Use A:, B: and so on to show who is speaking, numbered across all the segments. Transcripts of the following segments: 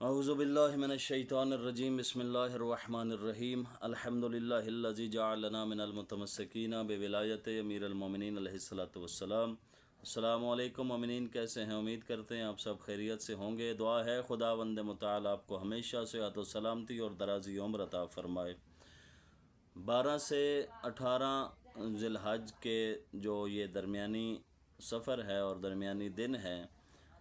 A: اعوذ باللہ من الشیطان الرجیم بسم اللہ الرحمن الرحیم الحمدللہ جعلنا من المتمسکین بولایت امیر المومنین علیہ الصلوۃ والسلام۔ السلام علیکم مومنین، کیسے ہیں؟ امید کرتے ہیں آپ سب خیریت سے ہوں گے۔ دعا ہے خداوند متعال آپ کو ہمیشہ صحت و سلامتی اور درازی عمر عطا فرمائے۔ 12 سے 18 ذی الحج کے جو یہ درمیانی سفر ہے اور درمیانی دن ہے،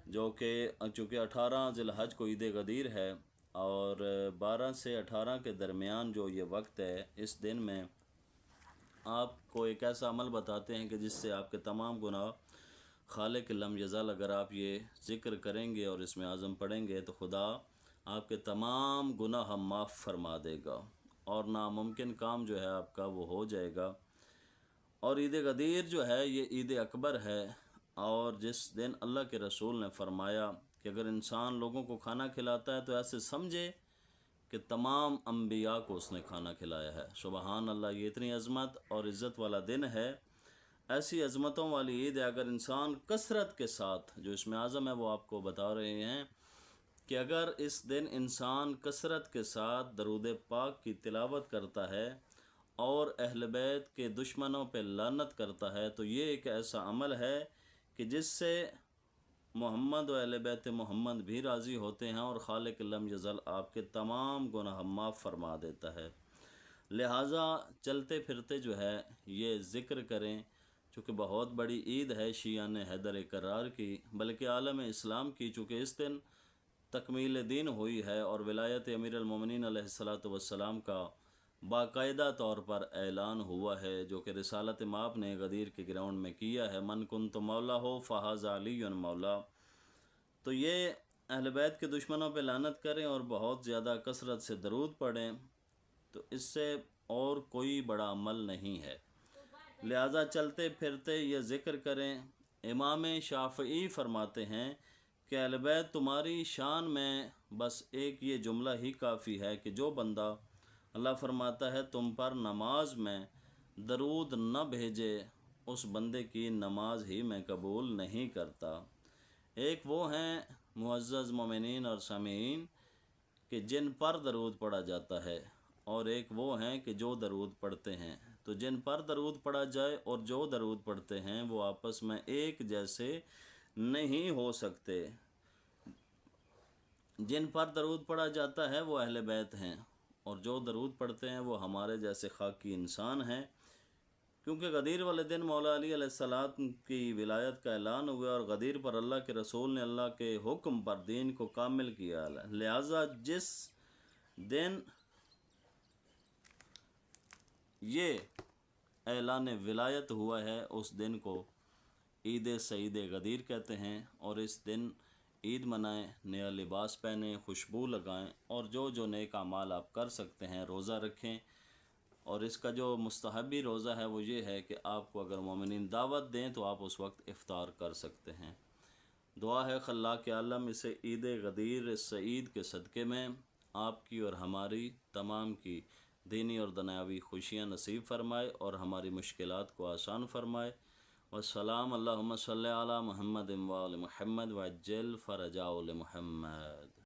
A: جو کہ چونکہ 18 ذی الحج کو عید غدیر ہے اور 12 سے 18 کے درمیان جو یہ وقت ہے، اس دن میں آپ کو ایک ایسا عمل بتاتے ہیں کہ جس سے آپ کے تمام گناہ خالق لم یزال، اگر آپ یہ ذکر کریں گے اور اس میں عزم پڑھیں گے تو خدا آپ کے تمام گناہ معاف فرما دے گا اور ناممکن کام جو ہے آپ کا وہ ہو جائے گا۔ اور عید غدیر جو ہے یہ عید اکبر ہے، اور جس دن اللہ کے رسول نے فرمایا کہ اگر انسان لوگوں کو کھانا کھلاتا ہے تو ایسے سمجھے کہ تمام انبیاء کو اس نے کھانا کھلایا ہے۔ سبحان اللہ، یہ اتنی عظمت اور عزت والا دن ہے، ایسی عظمتوں والی عید ہے۔ اگر انسان کثرت کے ساتھ، جو اس میں اعظم ہے وہ آپ کو بتا رہے ہیں کہ اگر اس دن انسان کثرت کے ساتھ درود پاک کی تلاوت کرتا ہے اور اہل بیت کے دشمنوں پہ لعنت کرتا ہے تو یہ ایک ایسا عمل ہے کہ جس سے محمد و اہل بیت محمد بھی راضی ہوتے ہیں اور خالق لم یزل آپ کے تمام گناہ معاف فرما دیتا ہے۔ لہٰذا چلتے پھرتے جو ہے یہ ذکر کریں، چونکہ بہت بڑی عید ہے شیعان حیدر کرار کی، بلکہ عالم اسلام کی، چونکہ اس دن تکمیل دین ہوئی ہے اور ولایت امیر المومنین علیہ الصلوۃ والسلام کا باقاعدہ طور پر اعلان ہوا ہے، جو کہ رسالت مآب نے غدیر کے گراؤنڈ میں کیا ہے، من کنت مولا ہو فہذا علی مولا۔ تو یہ اہل بیت کے دشمنوں پہ لعنت کریں اور بہت زیادہ کثرت سے درود پڑھیں، تو اس سے اور کوئی بڑا عمل نہیں ہے۔ لہٰذا چلتے پھرتے یہ ذکر کریں۔ امام شافعی فرماتے ہیں کہ اہل بیت تمہاری شان میں بس ایک یہ جملہ ہی کافی ہے کہ جو بندہ، اللہ فرماتا ہے تم پر نماز میں درود نہ بھیجے اس بندے کی نماز ہی میں قبول نہیں کرتا۔ ایک وہ ہیں معزز مومنین اور سامعین کہ جن پر درود پڑھا جاتا ہے، اور ایک وہ ہیں کہ جو درود پڑھتے ہیں۔ تو جن پر درود پڑھا جائے اور جو درود پڑھتے ہیں وہ آپس میں ایک جیسے نہیں ہو سکتے۔ جن پر درود پڑھا جاتا ہے وہ اہل بیت ہیں، اور جو درود پڑھتے ہیں وہ ہمارے جیسے خاکی انسان ہیں، کیونکہ غدیر والے دن مولا علی علیہ السلام کی ولایت کا اعلان ہوا اور غدیر پر اللہ کے رسول نے اللہ کے حکم پر دین کو کامل کیا۔ لہٰذا جس دن یہ اعلان ولایت ہوا ہے اس دن کو عید سعید غدیر کہتے ہیں، اور اس دن عید منائیں، نیا لباس پہنیں، خوشبو لگائیں، اور جو نیک اعمال آپ کر سکتے ہیں، روزہ رکھیں۔ اور اس کا جو مستحبی روزہ ہے وہ یہ ہے کہ آپ کو اگر مومنین دعوت دیں تو آپ اس وقت افطار کر سکتے ہیں۔ دعا ہے خلاق عالم اسے عید غدیر سعید کے صدقے میں آپ کی اور ہماری تمام کی دینی اور دنیاوی خوشیاں نصیب فرمائے اور ہماری مشکلات کو آسان فرمائے۔ والسلام، اللہم صلی علی محمد و آل محمد وعجل فرجہ محمد۔